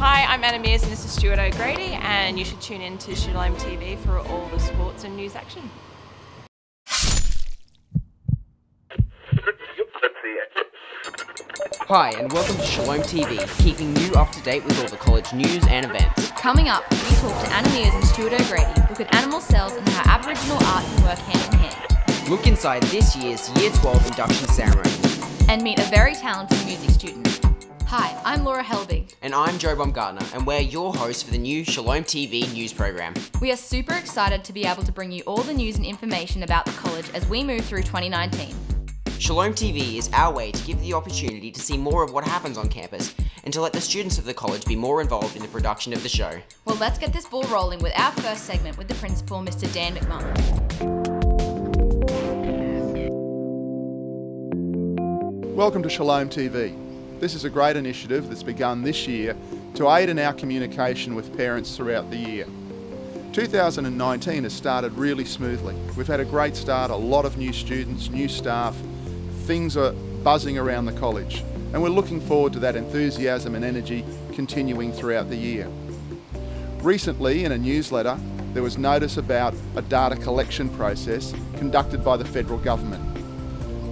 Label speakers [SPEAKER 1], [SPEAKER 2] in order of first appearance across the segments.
[SPEAKER 1] Hi, I'm Anna Mears and this is Stuart O'Grady, and you should tune in to Shalom TV for all the sports and news action.
[SPEAKER 2] Hi and welcome to Shalom TV, keeping you up to date with all the college news and events.
[SPEAKER 3] Coming up, we talk to Anna Mears and Stuart O'Grady, look at animal cells and how Aboriginal art can work hand in hand.
[SPEAKER 2] Look inside this year's Year 12 induction ceremony.
[SPEAKER 3] And meet a very talented music student. Hi, I'm Laura Helbig.
[SPEAKER 2] And I'm Joe Baumgartner, and we're your hosts for the new Shalom TV news program.
[SPEAKER 3] We are super excited to be able to bring you all the news and information about the college as we move through 2019.
[SPEAKER 2] Shalom TV is our way to give the opportunity to see more of what happens on campus and to let the students of the college be more involved in the production of the show.
[SPEAKER 3] Well, let's get this ball rolling with our first segment with the principal, Mr. Dan McMullen.
[SPEAKER 4] Welcome to Shalom TV. This is a great initiative that's begun this year to aid in our communication with parents throughout the year. 2019 has started really smoothly. We've had a great start, a lot of new students, new staff. Things are buzzing around the college, and we're looking forward to that enthusiasm and energy continuing throughout the year. Recently, in a newsletter, there was notice about a data collection process conducted by the federal government.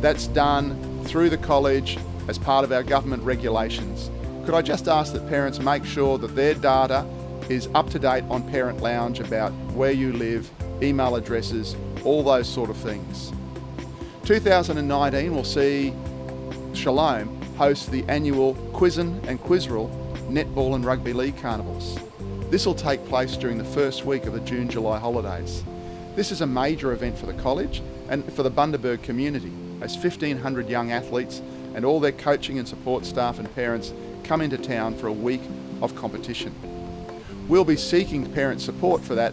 [SPEAKER 4] That's done through the college as part of our government regulations. Could I just ask that parents make sure that their data is up to date on Parent Lounge about where you live, email addresses, all those sort of things. 2019 will see Shalom host the annual Quizzin' and Quizrel Netball and Rugby League Carnivals. This will take place during the first week of the June-July holidays. This is a major event for the college and for the Bundaberg community, as 1,500 young athletes and all their coaching and support staff and parents come into town for a week of competition. We'll be seeking parent support for that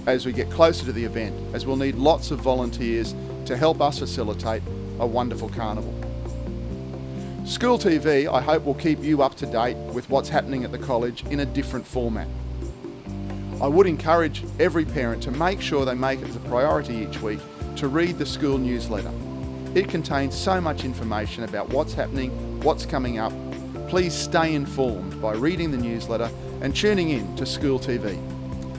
[SPEAKER 4] as we get closer to the event, as we'll need lots of volunteers to help us facilitate a wonderful carnival. School TV, I hope, will keep you up to date with what's happening at the college in a different format. I would encourage every parent to make sure they make it as a priority each week to read the school newsletter. It contains so much information about what's happening, what's coming up. Please stay informed by reading the newsletter and tuning in to School TV.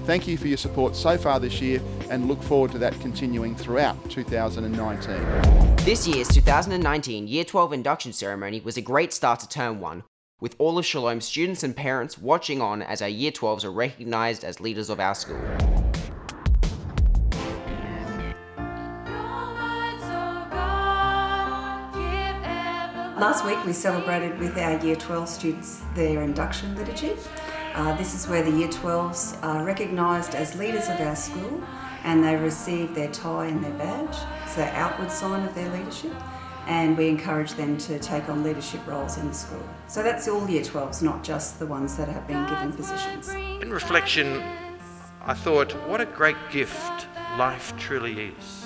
[SPEAKER 4] Thank you for your support so far this year and look forward to that continuing throughout 2019.
[SPEAKER 2] This year's 2019 Year 12 induction ceremony was a great start to Term 1, with all of Shalom's students and parents watching on as our Year 12s are recognised as leaders of our school.
[SPEAKER 5] Last week we celebrated with our Year 12 students their induction liturgy. This is where the Year 12s are recognised as leaders of our school and they receive their tie and their badge. It's the outward sign of their leadership, and we encourage them to take on leadership roles in the school. So that's all Year 12s, not just the ones that have been given positions.
[SPEAKER 6] In reflection, I thought, what a great gift life truly is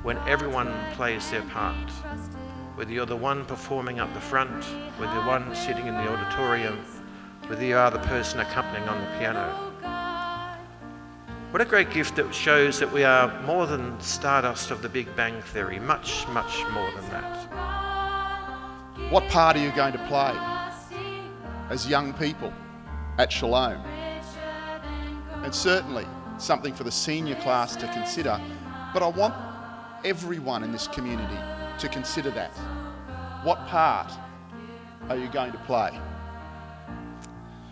[SPEAKER 6] when everyone plays their part. Whether you're the one performing up the front, whether you're the one sitting in the auditorium, whether you are the person accompanying on the piano. What a great gift that shows that we are more than stardust of the Big Bang Theory, much, much more than that.
[SPEAKER 4] What part are you going to play as young people at Shalom? And certainly something for the senior class to consider, but I want everyone in this community to consider that. What part are you going to play?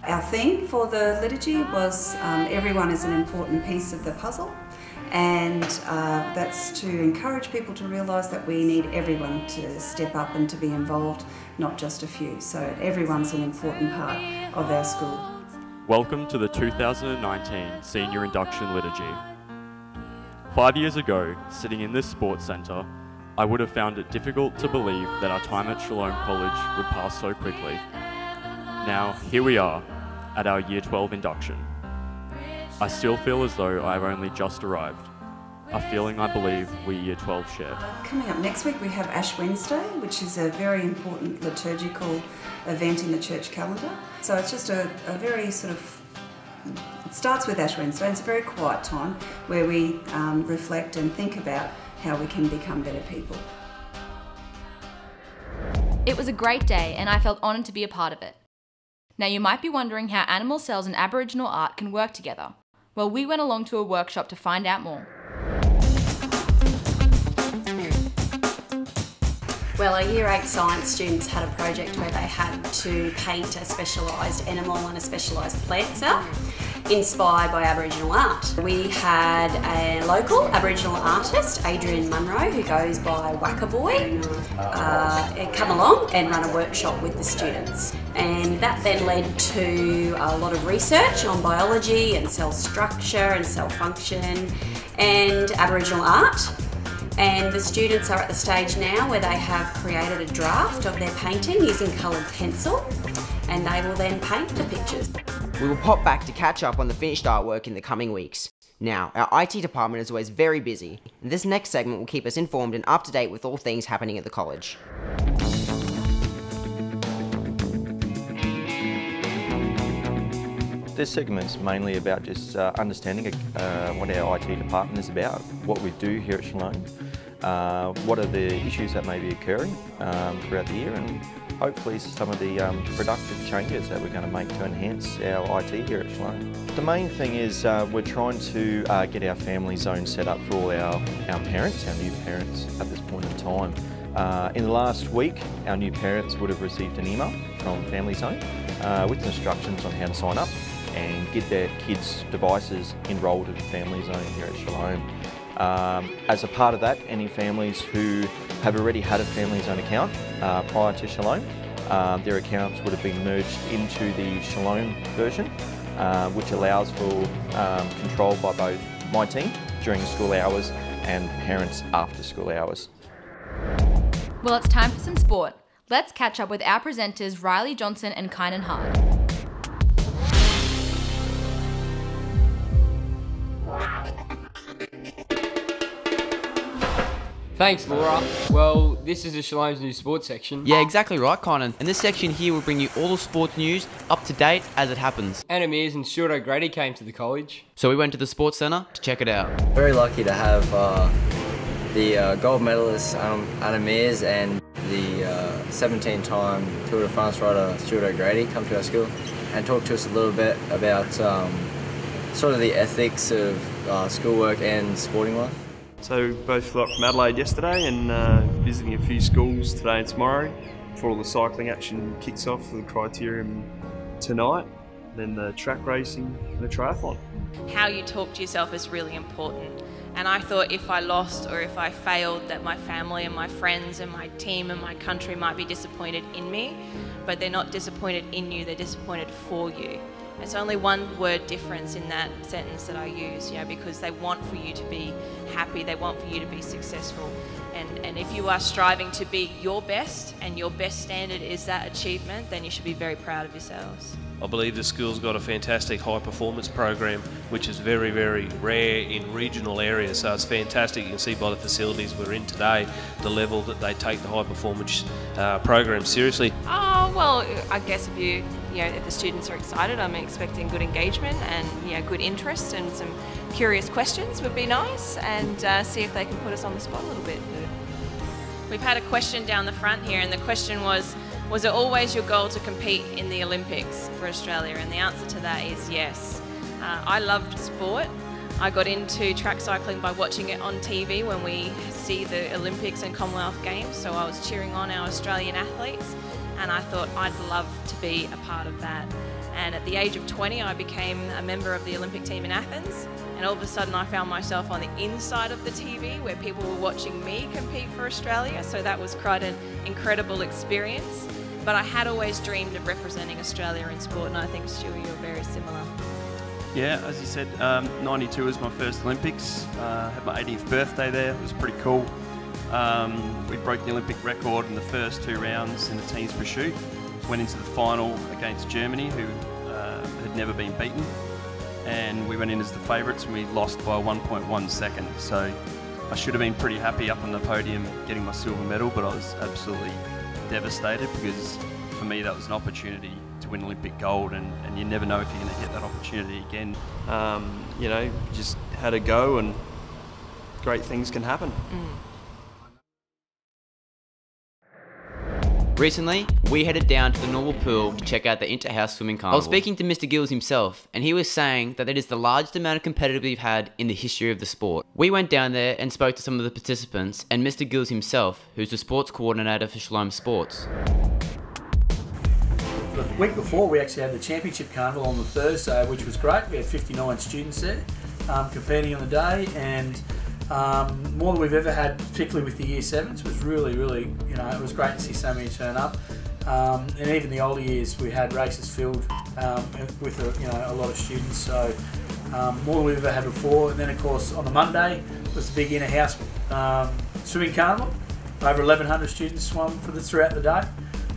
[SPEAKER 5] Our theme for the liturgy was everyone is an important piece of the puzzle, and that's to encourage people to realise that we need everyone to step up and to be involved, not just a few. So everyone's an important part of our school.
[SPEAKER 7] Welcome to the 2019 Senior Induction Liturgy. 5 years ago, sitting in this sports centre, I would have found it difficult to believe that our time at Shalom College would pass so quickly. Now, here we are, at our Year 12 induction. I still feel as though I've only just arrived, a feeling I believe we Year 12 share.
[SPEAKER 5] Coming up next week we have Ash Wednesday, which is a very important liturgical event in the church calendar. So it's just a very sort of, it starts with Ash Wednesday. It's a very quiet time where we reflect and think about how we can become better people.
[SPEAKER 3] It was a great day and I felt honoured to be a part of it. Now you might be wondering how animal cells and Aboriginal art can work together. Well, we went along to a workshop to find out more.
[SPEAKER 8] Well, our Year 8 science students had a project where they had to paint a specialised animal and a specialised plant cell, inspired by Aboriginal art. We had a local Aboriginal artist, Adrian Munro, who goes by Wacka Boy, come along and run a workshop with the students. And that then led to a lot of research on biology and cell structure and cell function and Aboriginal art. And the students are at the stage now where they have created a draft of their painting using coloured pencil, and they will then paint the pictures.
[SPEAKER 2] We will pop back to catch up on the finished artwork in the coming weeks. Now, our IT department is always very busy, and this next segment will keep us informed and up to date with all things happening at the college.
[SPEAKER 9] This segment's mainly about just understanding what our IT department is about, what we do here at Shalom, what are the issues that may be occurring throughout the year, and hopefully some of the productive changes that we're going to make to enhance our IT here at Shalom. The main thing is we're trying to get our family zone set up for all our parents, our new parents at this point in time. In the last week, our new parents would have received an email from Family Zone with instructions on how to sign up and get their kids' devices enrolled in Family Zone here at Shalom. As a part of that, any families who have already had a Family Zone account prior to Shalom, their accounts would have been merged into the Shalom version, which allows for control by both my team during school hours and parents after school hours.
[SPEAKER 3] Well, it's time for some sport. Let's catch up with our presenters Riley Johnson and Kynan Hard.
[SPEAKER 10] Thanks, Laura. Well, this is the Shalom's new sports section.
[SPEAKER 11] Yeah, exactly right, Kynan. And this section here will bring you all the sports news up to date as it happens.
[SPEAKER 10] Anna Mears and Stuart O'Grady came to the college.
[SPEAKER 11] So we went to the sports centre to check it out.
[SPEAKER 12] Very lucky to have the gold medalist Anna Mears and the 17-time Tour de France rider Stuart O'Grady come to our school and talk to us a little bit about sort of the ethics of schoolwork and sporting life.
[SPEAKER 13] So both flew up from Adelaide yesterday and visiting a few schools today and tomorrow before all the cycling action kicks off for the criterium tonight, then the track racing and the triathlon.
[SPEAKER 1] How you talk to yourself is really important, and I thought if I lost or if I failed that my family and my friends and my team and my country might be disappointed in me, but they're not disappointed in you, they're disappointed for you. It's only one word difference in that sentence that I use, because they want for you to be happy, they want for you to be successful. And if you are striving to be your best and your best standard is that achievement, then you should be very proud of yourselves.
[SPEAKER 14] I believe the school's got a fantastic high performance program which is very, very rare in regional areas, so it's fantastic. You can see by the facilities we're in today the level that they take the high performance program seriously.
[SPEAKER 1] Oh, well, I guess if the students are excited, I'm expecting good engagement and good interest, and some curious questions would be nice, and see if they can put us on the spot a little bit. We've had a question down the front here, and the question was it always your goal to compete in the Olympics for Australia? And the answer to that is yes. I loved sport. I got into track cycling by watching it on TV when we see the Olympics and Commonwealth Games, so I was cheering on our Australian athletes, and I thought I'd love to be a part of that. And at the age of 20, I became a member of the Olympic team in Athens, and all of a sudden I found myself on the inside of the TV where people were watching me compete for Australia, so that was quite an incredible experience. But I had always dreamed of representing Australia in sport, and I think, Stuart, you're very similar.
[SPEAKER 13] Yeah, as you said, 92 was my first Olympics. Had my 18th birthday there, it was pretty cool. We broke the Olympic record in the first 2 rounds in the team's pursuit. Went into the final against Germany, who had never been beaten. And we went in as the favourites and we lost by 1.1 seconds. So I should have been pretty happy up on the podium getting my silver medal, but I was absolutely devastated because for me that was an opportunity to win Olympic gold, and you never know if you're going to get that opportunity again. Just had a go, and great things can happen.
[SPEAKER 11] Recently, we headed down to the Normal Pool to check out the Inter-House Swimming Carnival. I was speaking to Mr. Gills himself, and he was saying that it is the largest amount of competitors we've had in the history of the sport. We went down there and spoke to some of the participants, and Mr. Gills himself, who's the sports coordinator for Shalom Sports.
[SPEAKER 15] The week before, we actually had the Championship Carnival on the Thursday, which was great. We had 59 students there competing on the day, and more than we've ever had, particularly with the Year 7s. It was really, it was great to see so many turn up. And even the older years, we had races filled with a lot of students. So more than we've ever had before. And then, of course, on the Monday was the big Inter-House Swimming Carnival. Over 1,100 students swam throughout the day.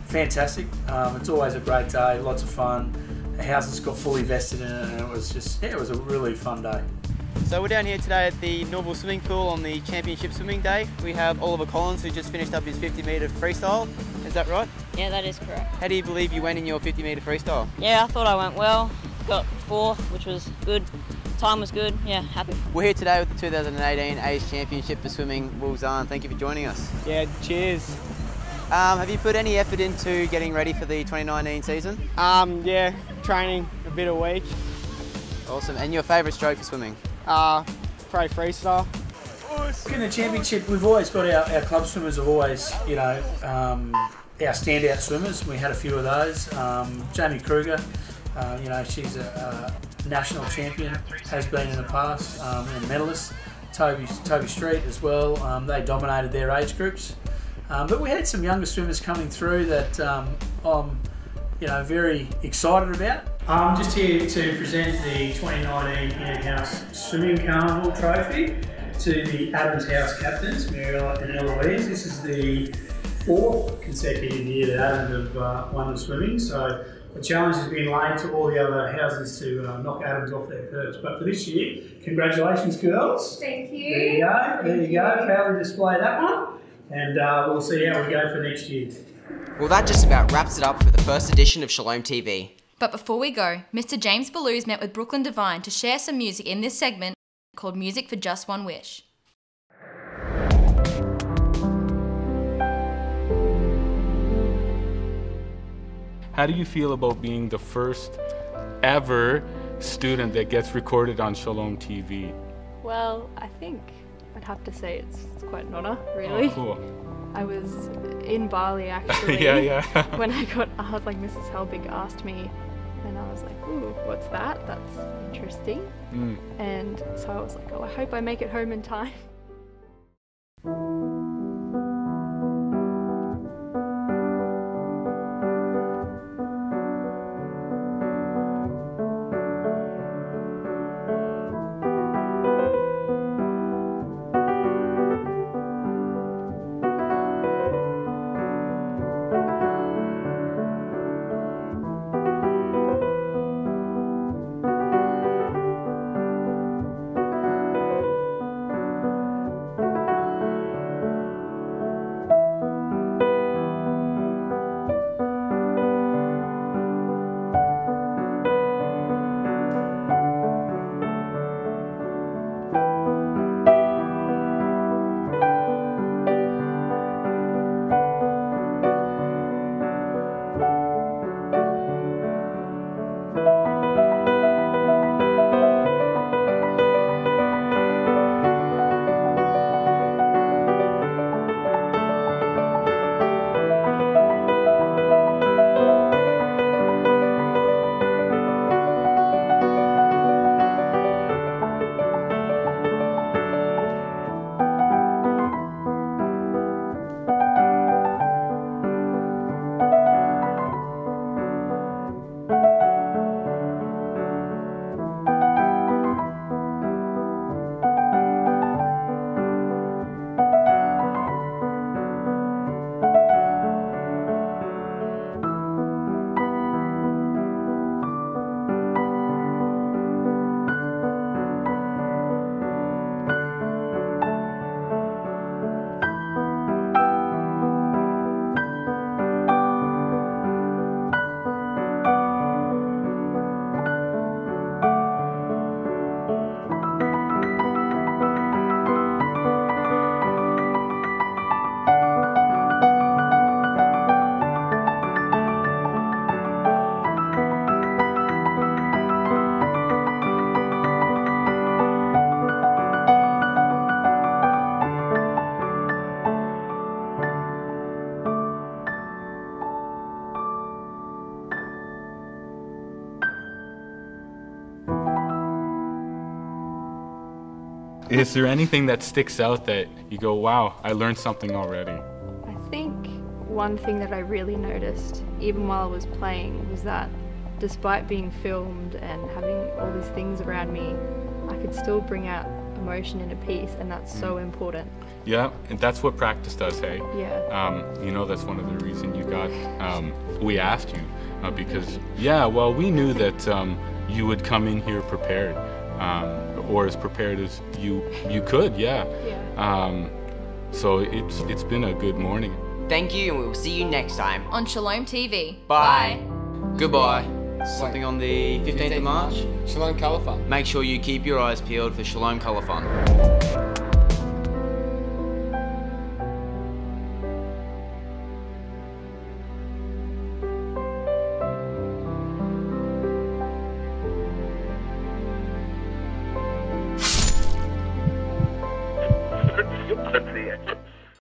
[SPEAKER 15] Fantastic. It's always a great day, lots of fun. The houses got fully vested in it, and it was a really fun day.
[SPEAKER 11] So we're down here today at the Normal Swimming Pool on the Championship Swimming Day. We have Oliver Collins, who just finished up his 50-metre freestyle. Is that right?
[SPEAKER 16] Yeah, that is correct.
[SPEAKER 11] How do you believe you went in your 50-metre freestyle?
[SPEAKER 16] Yeah, I thought I went well. Got 4th, which was good. Time was good. Yeah, happy.
[SPEAKER 11] We're here today with the 2018 A's Championship for Swimming, Woolzarn. Thank you for joining us.
[SPEAKER 17] Yeah, cheers.
[SPEAKER 11] Have you put any effort into getting ready for the 2019 season?
[SPEAKER 17] Yeah, training a bit a week.
[SPEAKER 11] Awesome. And your favourite stroke for swimming?
[SPEAKER 17] Probably freestyle.
[SPEAKER 15] In the championship, we've always got our club swimmers are always, our standout swimmers. We had a few of those. Jamie Kruger, she's a national champion, has been in the past, and a medalist. Toby Street as well. They dominated their age groups. But we had some younger swimmers coming through that I'm very excited about. I'm just here to present the 2019 Inter-House Swimming Carnival Trophy to the Adams House captains, Muriel and Eloise. This is the 4th consecutive year that Adams have won the swimming, so the challenge has been laid to all the other houses to knock Adams off their perch. But for this year, congratulations, girls.
[SPEAKER 18] Thank you.
[SPEAKER 15] There you go. There you go. Proudly display that one. And we'll see how we go for next year.
[SPEAKER 2] Well, that just about wraps it up for the first edition of Shalom TV.
[SPEAKER 3] But before we go, Mr. James Ballew's met with Brooklyn Divine to share some music in this segment called Music for Just One Wish.
[SPEAKER 19] How do you feel about being the first ever student that gets recorded on Shalom TV?
[SPEAKER 20] Well, I think I'd have to say it's quite an honour, really.
[SPEAKER 19] Oh, cool.
[SPEAKER 20] I was in Bali actually.
[SPEAKER 19] yeah.
[SPEAKER 20] When I was like, Mrs. Helbig asked me, and I was like, ooh, what's that? That's interesting. And so I was like, oh, I hope I make it home in time.
[SPEAKER 19] Is there anything that sticks out that you go, wow, I learned something already?
[SPEAKER 20] I think one thing that I really noticed, even while I was playing, was that despite being filmed and having all these things around me, I could still bring out emotion in a piece, and that's so important.
[SPEAKER 19] Yeah, and that's what practice does, hey?
[SPEAKER 20] Yeah.
[SPEAKER 19] You know, that's one of the reasons you got, we asked you, because, yeah, well, we knew that you would come in here prepared, or as prepared as you could, yeah. So it's been a good morning.
[SPEAKER 2] Thank you, and we will see you next time
[SPEAKER 3] on Shalom TV.
[SPEAKER 2] Bye.
[SPEAKER 11] Goodbye. Something on the 15th of March?
[SPEAKER 17] Shalom Colour Fun.
[SPEAKER 11] Make sure you keep your eyes peeled for Shalom Colour Fun.